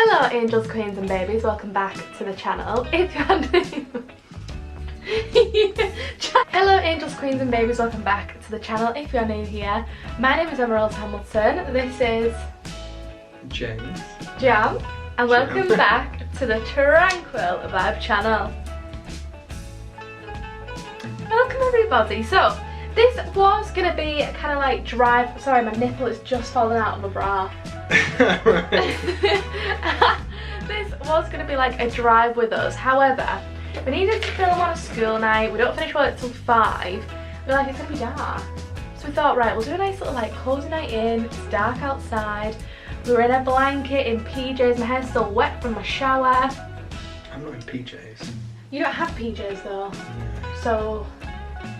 Hello angels, queens and babies, welcome back to the channel. If you're new... Hello angels, queens and babies, welcome back to the channel. If you're new here, my name is emmarosehamilton. This is... James. Jam. And welcome back to the Tranquil Vibe channel. Welcome everybody. So, this was going to be kind of like drive... Sorry, my nipple is just falling out of my bra. This was going to be like a drive with us. However, we needed to film on a school night. We don't finish work till 5. We're like, it's going to be dark. So we thought, right, we'll do a nice little like cozy night in. It's dark outside. We were in a blanket, in PJs. My hair's still wet from my shower. I'm not in PJs. You don't have PJs though. No. So...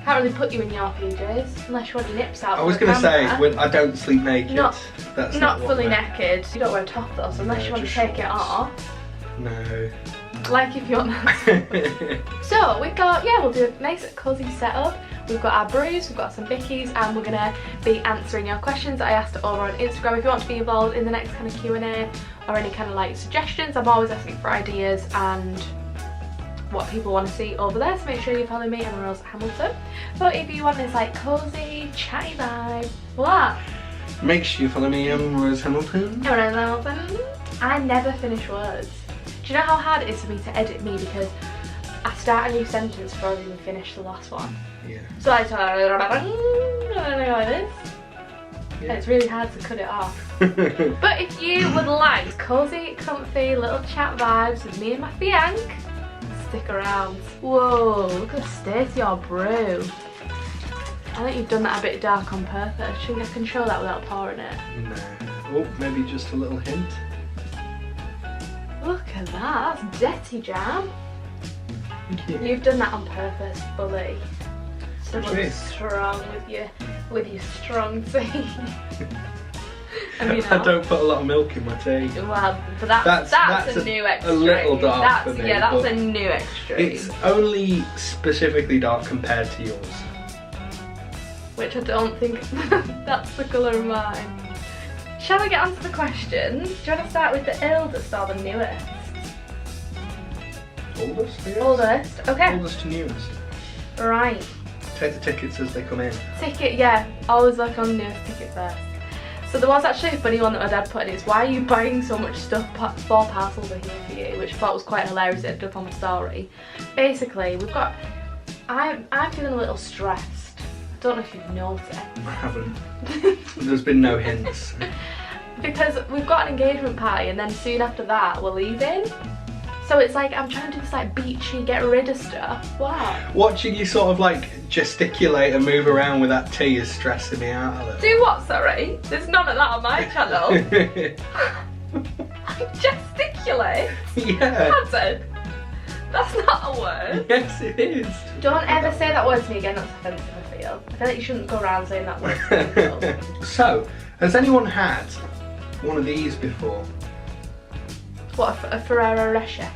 can't really put you in your PJs unless you want your nips out. I was going to say, when I don't sleep naked. That's not fully naked. You don't wear a top though, so unless you want to take it off. No. Like if you want that. So we thought, yeah, we'll do a nice cosy setup. We've got our brews, we've got some bickies, and we're going to be answering your questions that I asked over on Instagram. If you want to be involved in the next kind of Q&A or any kind of like suggestions, I'm always asking for ideas and what people want to see over there, so make sure you follow me, emmarosehamilton. But if you want this like cozy, chatty vibe, what? Make sure you follow me, emmarosehamilton. Emmarosehamilton. I never finish words. Do you know how hard it is for me to edit me, because I start a new sentence before I even finish the last one? Yeah. So I start like this. Yeah. It's really hard to cut it off. But if you would like cozy, comfy, little chat vibes with me and my fianc, stick around. Whoa, look at the state of your brew. I think you've done that a bit dark on purpose. Do you think I can show that without pouring it? No. Oh, maybe just a little hint. Look at that, that's dirty, Jam. Thank you. You've done that on purpose, bully. So Cheers. strong with your strong tea. I mean, I don't put a lot of milk in my tea. Well, but that's a new extreme. A little dark for me. Yeah, that's a new extreme. It's only specifically dark compared to yours. Which I don't think that's the colour of mine. Shall we get on to the questions? Do you want to start with the oldest or the newest? Oldest, I guess? Oldest, okay. Oldest to newest. Right. Take the tickets as they come in. Ticket, yeah. Always look on the newest ticket first. So there was actually a funny one that my dad put in. It's, why are you buying so much stuff? 4 parcels are here for you, which I thought was quite hilarious. It ended up on my story. Basically, we've got... I'm feeling a little stressed. I don't know if you've noticed. I haven't. There's been no hints. Because we've got an engagement party and then soon after that we're leaving. So it's like I'm trying to do this like beachy, get rid of stuff. Wow. Watching you sort of like gesticulate and move around with that tea is stressing me out a little. Do what, sorry? There's none of that on my channel. Gesticulate? Yeah. That's That's not a word. Yes, it is. Don't ever say that word to me again, that's offensive, I feel. I feel like you shouldn't go around saying that word to people. So, has anyone had one of these before? What, a Ferrero Rocher?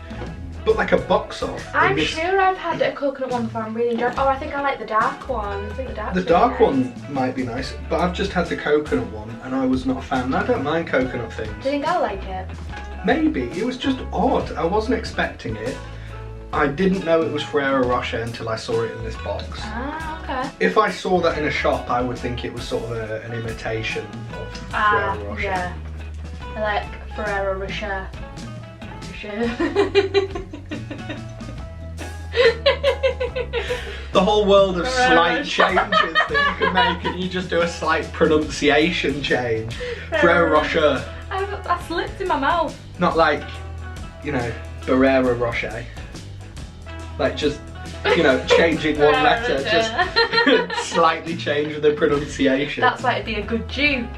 But like a box of. I'm sure I've had a coconut one before. I'm really enjoying. Oh, I think I like the dark one. I think the dark. The dark one might be nice, but I've just had the coconut one and I was not a fan. I don't mind coconut things. Do you think I'll like it? Maybe. It was just odd. I wasn't expecting it. I didn't know it was Ferrero Rocher until I saw it in this box. Ah, okay. If I saw that in a shop, I would think it was sort of an imitation of Ferrero Rocher. Yeah. I like Ferrero Rocher. The whole world of slight changes that you can make, and you just do a slight pronunciation change. Ferrero Rocher. I slipped in my mouth. Not like, you know, Barrero Rocher. Like just, you know, changing one letter, just slightly change the pronunciation. That's why it'd be a good dupe.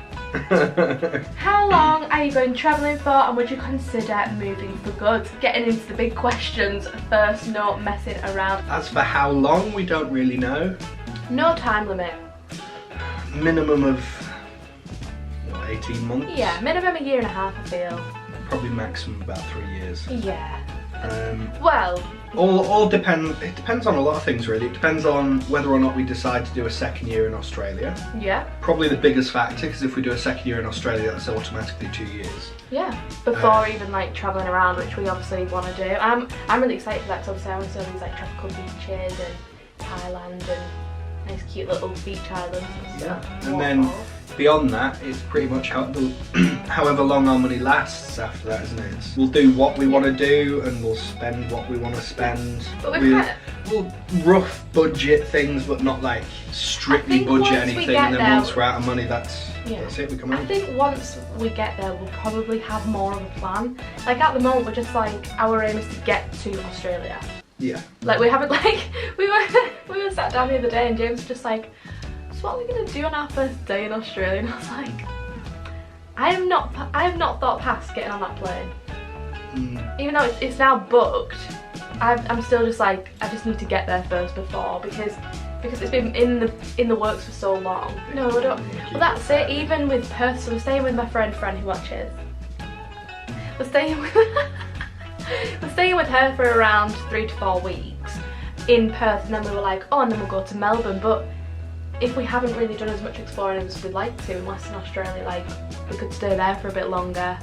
How long are you going travelling for, and would you consider moving for good? Getting into the big questions first, no messing around. As for how long, we don't really know. No time limit. Minimum of, what, 18 months? Yeah, minimum a year and a half, I feel. Probably maximum about 3 years. Yeah. Well, It depends on a lot of things really. It depends on whether or not we decide to do a second year in Australia. yeah. Probably the biggest factor, because if we do a second year in Australia, that's automatically 2 years. Yeah, before even like travelling around, which we obviously want to do. I'm really excited for that, because obviously I want to see all these like tropical beaches and Thailand and nice cute little beach islands and stuff. Yeah, and then beyond that, it's pretty much however long our money lasts after that, isn't it? We'll do what we want to do and we'll spend what we want to spend. But we'll rough budget things, but not like strictly budget anything. And then once we're out of money, that's it, we come home. I think once we get there, we'll probably have more of a plan. Like at the moment, we're just like, our aim is to get to Australia. Yeah. Like we haven't we were sat down the other day and James was just like, so what are we gonna do on our first day in Australia? And I was like, I have not thought past getting on that plane. Even though it's now booked, I'm still just like, I just need to get there first because it's been in the works for so long. No, I don't. Well, that's it. Even with Perth, so we're staying with my friend who watches. We're staying with her for around 3 to 4 weeks in Perth, and then we were like, oh, and then we'll go to Melbourne. But if we haven't really done as much exploring as we'd like to in Western Australia, like we could stay there for a bit longer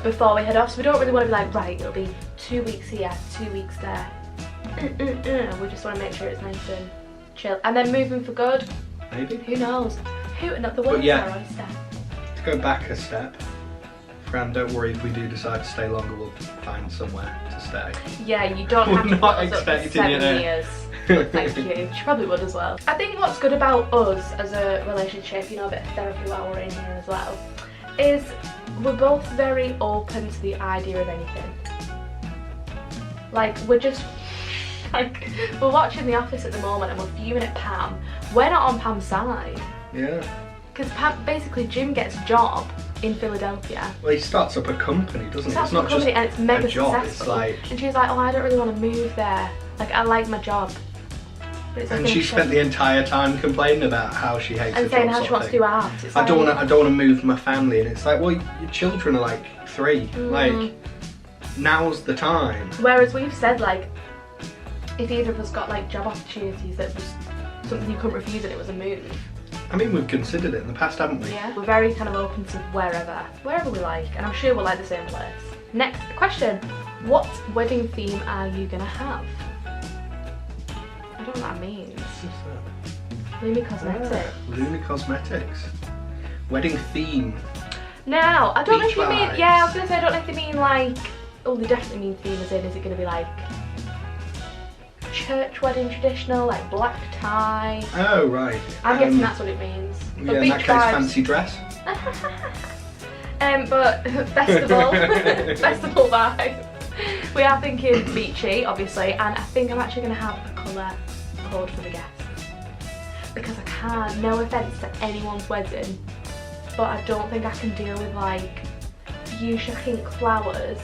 before we head off. So we don't really want to be like, right, it'll be 2 weeks here, 2 weeks there. We just want to make sure it's nice and chill. And then moving for good, maybe. Who knows? The world's our oyster. To go back a step, Fran, don't worry if we do decide to stay longer, we'll find somewhere to stay. Yeah, you don't have to put us up for 7 you years. Thank you. She probably would as well. I think what's good about us as a relationship, you know, a bit of therapy while we're in here as well, is we're both very open to the idea of anything. Like, we're just, like, we're watching The Office at the moment and we're fuming at Pam. We're not on Pam's side. Yeah. Because Pam, basically Jim gets a job in Philadelphia. Well, he starts up a company, doesn't he? It's not just and it's mega a job. successful. It's like... And she's like, oh, I don't really want to move there. Like, I like my job. But it's like, and she spent the entire time complaining about how she hates and her saying job. how she wants to do art. I don't want to move my family, and it's like, well, your children are like 3. Like, now's the time. Whereas we've said, like, if either of us got like job opportunities that was something you couldn't refuse and it was a move. I mean, we've considered it in the past, haven't we? Yeah. We're very kind of open to wherever we like, and I'm sure we'll like the same place. Next question: what wedding theme are you gonna have? I don't know what that means. Lumi Cosmetics. Lumi Cosmetics. Wedding theme. Now, I don't know if you mean. Vibes. Yeah, I was gonna say I don't know if they mean like. Oh, they definitely mean theme as in. Is it gonna be like church wedding traditional, like black tie? Oh right. I'm guessing that's what it means. But yeah, in that case, fancy dress. But festival vibes. We are thinking beachy, obviously, and I think I'm actually going to have a colour code for the guests. Because I can't, no offence to anyone's wedding, but I don't think I can deal with like fuchsia pink flowers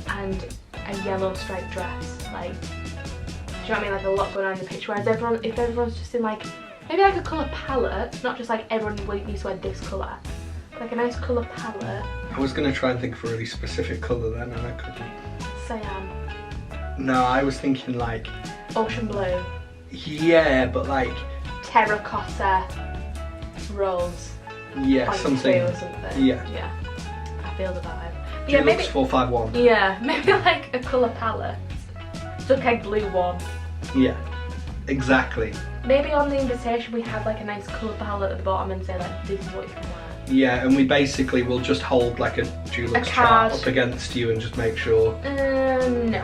and a yellow striped dress. Like, do you know what I mean? Like a lot going on in the picture. Whereas if everyone's just in like, maybe like a colour palette, not just like everyone needs to wear this colour. Like a nice colour palette. I was going to try and think of a really specific colour then, and I couldn't. Cyan. No, I was thinking like... Ocean blue. Yeah, but like... Terracotta rose. Yeah, something. Or something. Yeah. Yeah. I feel the vibe. Yeah, maybe 451. Yeah, maybe like a colour palette. Duck egg blue one. Yeah, exactly. Maybe on the invitation we have like a nice colour palette at the bottom and say like, this is what you can wear. Yeah, and we basically will just hold like a Dulux chart up against you and just make sure. No.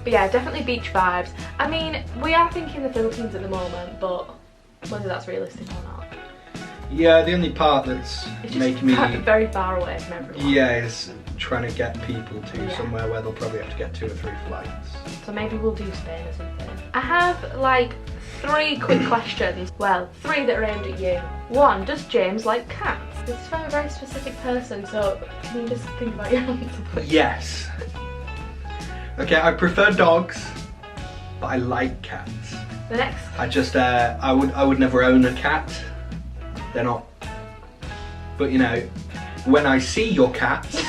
But yeah, definitely beach vibes. I mean, we are thinking the Philippines at the moment, but whether that's realistic or not. Yeah, the only part that's making me very far away from everyone. Yeah, is trying to get people to somewhere where they'll probably have to get 2 or 3 flights. So maybe we'll do Spain or something. I have like 3 quick questions. Well, 3 that are aimed at you. 1, does James like cats? This is from a very specific person, so can you just think about your answer, please? Yes. Okay, I prefer dogs, but I like cats. The next. I would never own a cat. They're not. But you know, when I see your cats,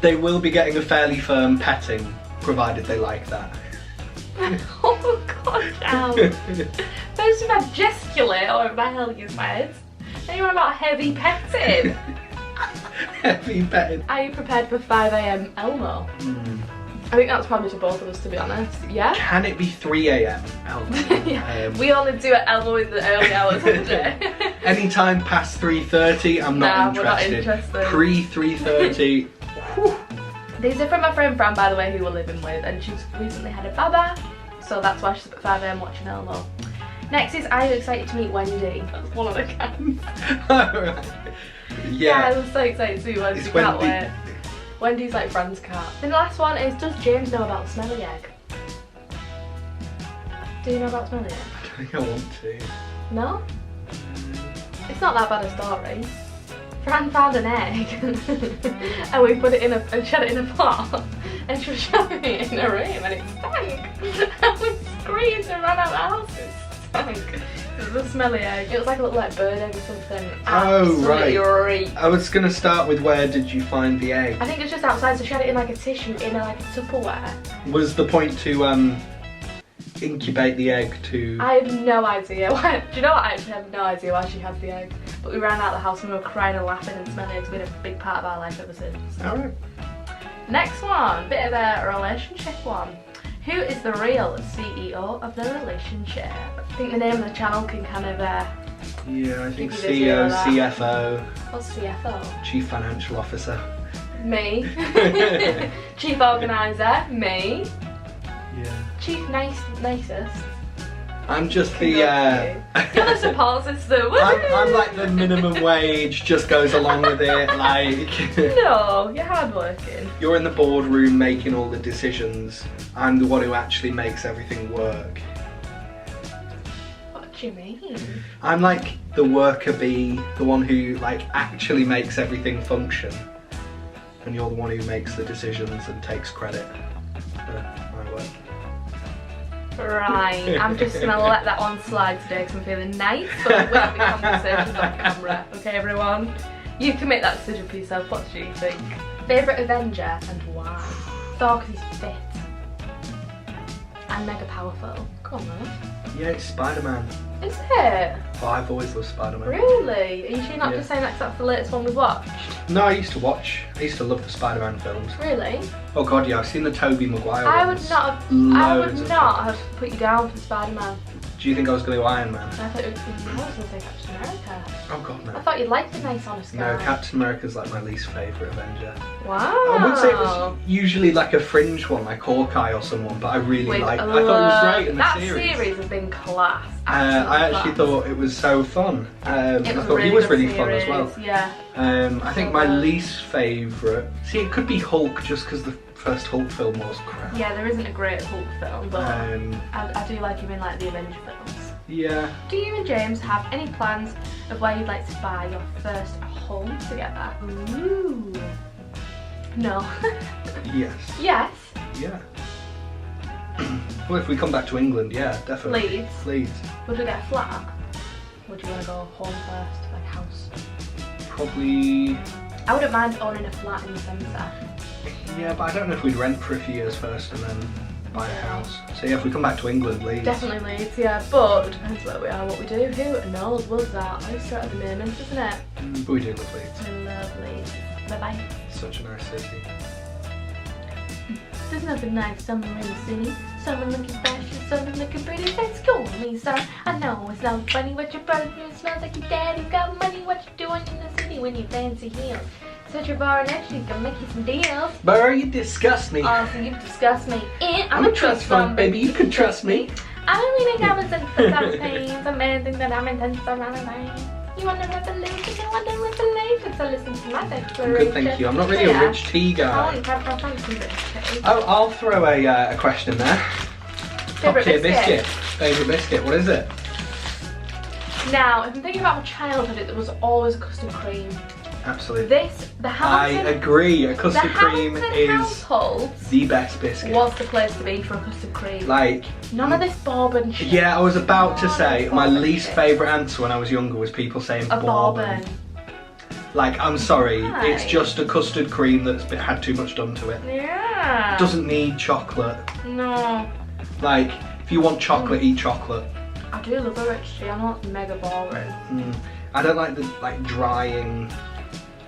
They will be getting a fairly firm petting, provided they like that. Oh god, ow. Those are my gesticulate or my hell you said. Then you're on about heavy petting. Heavy petting. Are you prepared for 5 AM Elmo? I think that's probably to both of us, to be honest. Yeah? Can it be 3 AM Elmo? Yeah. We only do it Elmo in the early hours of the day. Anytime past 3:30, I'm not interested. We're not interested. Pre 3:30. These are from my friend Fran, by the way, who we're living with, and she's recently had a baba, so that's why she's up at 5 AM watching Elmo. Next is, are you excited to meet Wendy? That's one of the cats. Alright. Yeah, I'm so excited to meet Wendy. It's Can't Wendy. wait. Wendy's like Fran's cat. Then the last one is, does James know about smelly egg? Do you know about smelly egg? I don't think I want to. No? It's not that bad a story. Fran found an egg and we put it in and shut it in a pot, and she was shoving it in a room and it stank. And we screamed and ran out of the house. It stank. It was a smelly egg. It was like a little bird egg or something. Oh right. Absolutely. I was gonna start with, where did you find the egg? I think it's just outside, so she had it in like a tissue in like a Tupperware. Was the point to incubate the egg to... I have no idea why. Do you know what? I actually have no idea why she had the egg. But we ran out of the house and we were crying and laughing and smelling. It's been a big part of our life ever since. Alright. Next one, bit of a relationship one. Who is the real CEO of the relationship? I think the name of the channel can kind of Yeah, I think give you the CEO, feel of that. CFO, What's CFO? Chief Financial Officer. Me. Chief Organiser, me. Yeah. Chief Nicest. I'm just the... You're the support system. I'm like the minimum wage, just goes along with it, like... No, you're hardworking. You're in the boardroom making all the decisions. I'm the one who actually makes everything work. What do you mean? I'm like the worker bee, the one who like actually makes everything function. And you're the one who makes the decisions and takes credit for my work. Right, I'm just gonna let that one slide today because I'm feeling nice, but we won't be conversations on camera, okay everyone? You can make that decision for yourself. What do you think? Favourite Avenger and why? Thor because he's fit and mega powerful. Come on, love. Yeah, it's Spider-Man. Is it? Oh, I've always loved Spider-Man. Really? Are you sure you're not Yeah. just saying that 'cause that's the latest one we've watched? No, I used to love the Spider-Man films. Really? Oh god, yeah, I've seen the Tobey Maguire I ones. would not have. I Loads would of not times. have put you down for Spider-Man. Do you think I was going to go Iron Man? I thought it was going to say Captain America. Oh god, no. I thought you'd like the nice honest guy. No, Captain America's like my least favourite Avenger. Wow. I would say it was usually like a fringe one, like Hawkeye or someone, but I really liked it. I thought it was great in the that series. series has been class. I actually thought it was so fun. I thought he was really fun as well. Yeah. I think my least favourite... See, it could be Hulk just because the first Hulk film was crap. Yeah, there isn't a great Hulk film, but Um, I do like him in like the Avengers films. yeah. Do you and James have any plans of where you'd like to buy your first home together? Ooh. No. Yes. Yes. Yeah. Well, if we come back to England, yeah, definitely. Leeds. Leeds. Would we get a flat? Would you want to go home first, like house? Probably... I wouldn't mind owning a flat in the centre. Yeah, but I don't know if we'd rent for a few years first and then buy a house. So yeah, if we come back to England, Leeds. Definitely Leeds, yeah, but it depends where we are, what we do. Who knows? Was that oyster at the moment, isn't it? But we do love Leeds. I love Leeds. Bye-bye. Such a nice city. There's nothing like summer in the city. Summer looking fresh, summer looking pretty. Let's go with me, son. I know it's not funny what your brother doing. Smells like your daddy's got money. What you doing in the city when you fancy heels? Such a bar and she's gonna make you some deals. Burr, you disgust me. Oh, so you disgust me. I'm a trust fund, baby. You can trust me. I don't mean I'm a for some pains. A man thinks that I'm intense around the lane. You want a revolution? You want a revelation? So listen to my declaration. Good, thank you. I'm not really a rich tea guy. Oh, I'll throw a question in there. Favourite Top tier biscuit? Favourite biscuit. What is it? Now, if I'm thinking about my childhood, it was always a custard cream. Absolutely. The I Hamilton, agree. A custard cream Hamilton is household the best biscuit. was the place to be for a custard cream. Like, None of this bourbon shit. yeah, I was about to None of say this my bourbon least shit. favourite answer when I was younger was people saying A bourbon. Like, I'm sorry, Why? it's just a custard cream that's had too much done to it. Yeah. It doesn't need chocolate. No. Like, if you want chocolate, eat chocolate. I do love a rich tea. I know it's mega boring. I don't like the drying.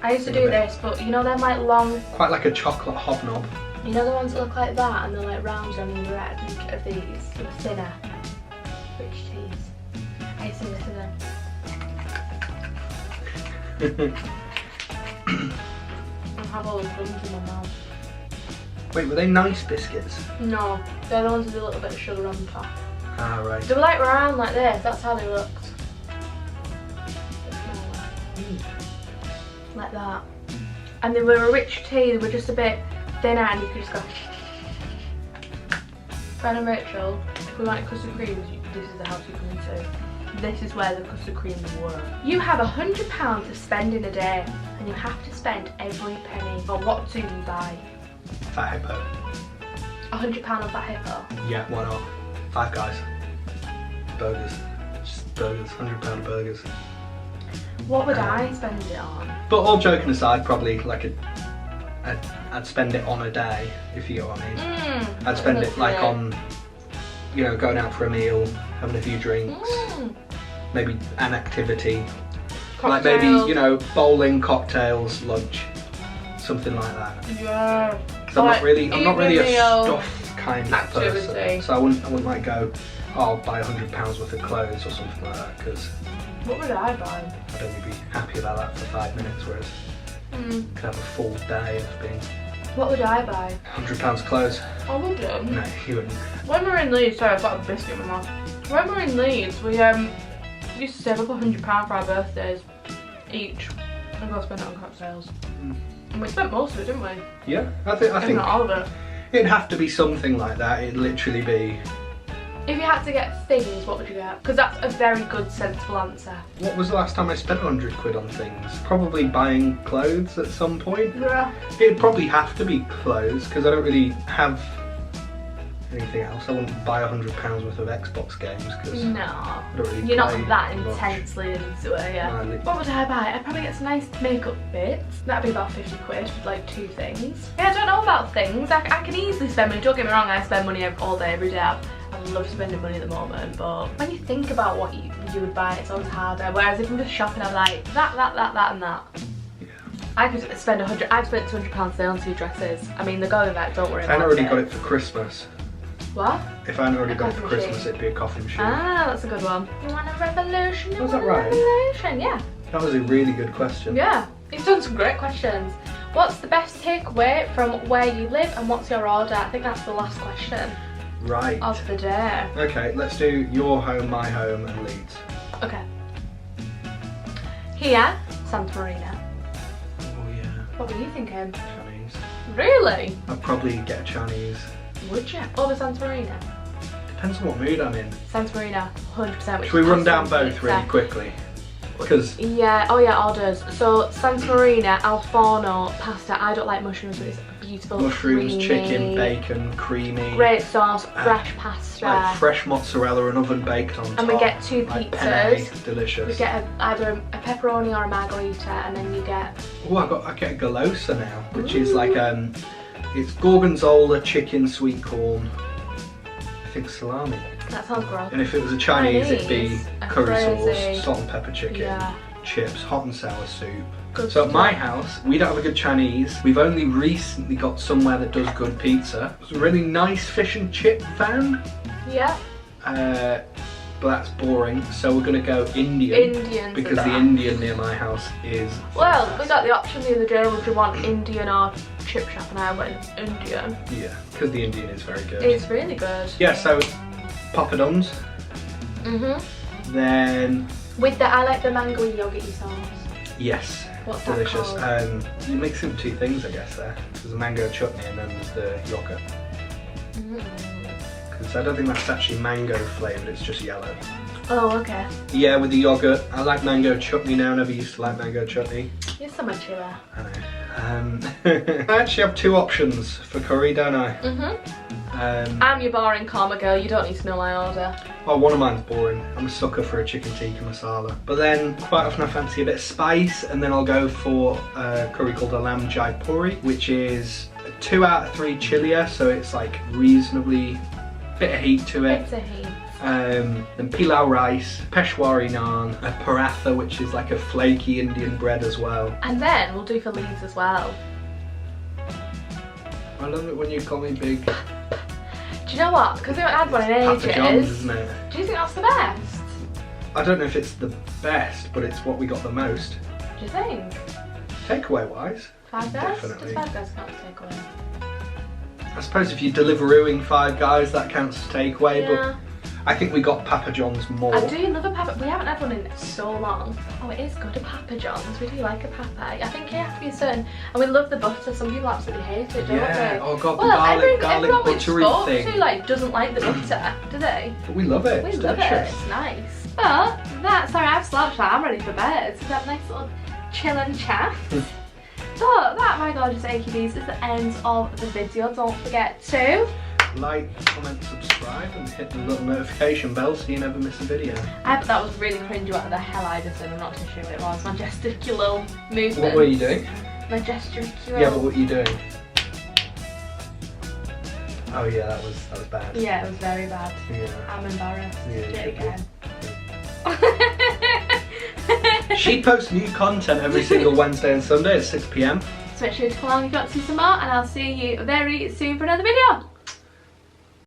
I used to do this, but you know them like long. Quite like a chocolate hobnob. You know the ones that look like that and they're like round on the red of these, they're thinner, rich teas. I used to listen to them. I have all the crumbs in my mouth. Wait, were they nice biscuits? No, they're the ones with a little bit of sugar on top. Ah, right. They were like round like this, that's how they looked. Like that. And they were a rich tea, they were just a bit thinner and you could just go. Ben and Rachel, if we want custard creams, this is the house you come into. This is where the custard creams were. You have £100 to spend in a day and you have to spend every penny. But what do you buy? Fat Hippo. £100 on Fat Hippo? Yeah, why not? Five Guys. Burgers. Just burgers. £100 burgers. What would I spend it on? But all joking aside, probably like I'd spend it on a day, if you get what I mean. I'd spend it like on, you know, going out for a meal, having a few drinks, maybe an activity. Cocktails. Like maybe, you know, bowling, cocktails, lunch, something like that. Yeah. So I'm not really a meal, stuff kind of activity. person. So I wouldn't like go, oh, I'll buy £100 worth of clothes or something like that, because what would I buy? I'd only be happy about that for 5 minutes, whereas could have a full day of being. What would I buy? £100 clothes. I wouldn't. No, you wouldn't. When we were in Leeds, sorry, I've got a biscuit in my mouth. When we were in Leeds, we used to save up £100 for our birthdays each and go spend it on cocktails. And we spent most of it, didn't we? Yeah, I think not all of it. It'd have to be something like that. It'd literally be. If you had to get things, what would you get? Because that's a very good, sensible answer. What was the last time I spent £100 on things? Probably buying clothes at some point. Yeah. It'd probably have to be clothes because I don't really have anything else. I wouldn't buy £100 worth of Xbox games because no, I don't really you're not play that much. intensely into it. Yeah. No, What would I buy? I'd probably get some nice makeup bits. That'd be about 50 quid for like 2 things. Yeah, I don't know about things. I can easily spend money. Don't get me wrong, I spend money all day, every day. I love spending money at the moment, but when you think about what you would buy, it's always harder. Whereas if I'm just shopping, I'm like that, and that. Yeah. I could spend I've spent £200 today on 2 dresses. I mean, they're going back. Don't worry about it. I already got it for Christmas. What? If I already got it for coffee Christmas, machine. it'd be a coffee machine. Ah, that's a good one. You want a revolution? You Was that want a right? Revolution, yeah. That was a really good question. Yeah, you've done some great questions. What's the best takeaway from where you live and what's your order? I think that's the last question Right. of the day. Okay, let's do your home, my home, and Leeds. Okay. Here, Santa Marina. Oh yeah. What were you thinking? Chinese. Really? I'd probably get a Chinese. Would you? Over Santa Marina? Depends on what mood I'm in. Santa Marina, 100%. Should we run down both really quickly? Because yeah, oh yeah, orders. So Santa Marina, Al Forno, pasta. I don't like mushrooms, but it's beautiful. mushrooms, creamy, chicken, bacon, creamy. great sauce, fresh pasta. Like fresh mozzarella and oven baked on top. And we get 2 like pizzas. penne, delicious. We get either a pepperoni or a margarita, and then you get. Oh, I get a golosa now, which is like it's gorgonzola, chicken, sweet corn. I think salami. That sounds gross. And if it was a Chinese, it'd be curry crazy. sauce, salt and pepper chicken, chips, hot and sour soup. Good So at my stuff. house, we don't have a good Chinese. We've only recently got somewhere that does good pizza. It's a really nice fish and chip van. Yeah. But that's boring, so we're gonna go Indian. Indian. Because the Indian near my house is Well, fantastic. we got the option the other day, would you want Indian or chip shop, and I went Indian. Yeah, because the Indian is very good. It's really good. Yeah, so poppadoms. Then With I like the mango yogurty sauce. yes, What's that delicious. called? You mix in 2 things, I guess. There's a mango chutney and then there's the yogurt. Because I don't think that's actually mango flavoured, it's just yellow. Oh, okay. Yeah, with the yogurt. I like mango chutney now, never used to like mango chutney. You're so much chiller. I know. I actually have two options for curry, don't I? I'm your boring karma girl, you don't need to know my order. Well, one of mine's boring. I'm a sucker for a chicken tikka masala. But then quite often I fancy a bit of spice, and then I'll go for a curry called a lamb jaipuri, which is a 2 out of 3 chillier, so it's like reasonably bit of heat to it. Bits of heat. Then pilau rice, peshwari naan, a paratha, which is like a flaky Indian bread as well. And then we'll do for Leeds as well. I love it when you call me big. Do you know what? Because we haven't had one in ages. Papa John's, isn't it? Do you think that's the best? I don't know if it's the best, but it's what we got the most. Do you think? Takeaway wise. Five Guys? Definitely. Does Five Guys count as takeaway? I suppose if you're Deliverooing Five Guys, that counts as takeaway, Yeah. but I think we got Papa John's more. I do love a Papa. We haven't had one in so long. Oh, it is good, a Papa John's. We do like a Papa. I think you have to be certain. And we love the butter. Some people absolutely hate it, don't Yeah. they? Oh god, Well, the garlic everyone we've buttery spoke thing. to like doesn't like the butter, do they? But we love it. We It's love delicious. it. It's nice. But that, sorry, I've slouched that. I'm ready for bed. So that nice little chill and chat. So that, my gorgeous AQBs, is the end of the video. Don't forget to Like, comment, subscribe, and hit the little notification bell so you never miss a video. that was really cringy what the hell I just did. I'm not too sure what it was. My gesticulal movement. What were you doing? My gesticulal. Yeah, but what are you doing? Oh yeah, that was bad. Yeah, it was very bad. Yeah. I'm embarrassed. Yeah, Do it you again. She posts new content every single Wednesday and Sunday at 6 PM. So make sure to come along if you want to see some more, and I'll see you very soon for another video.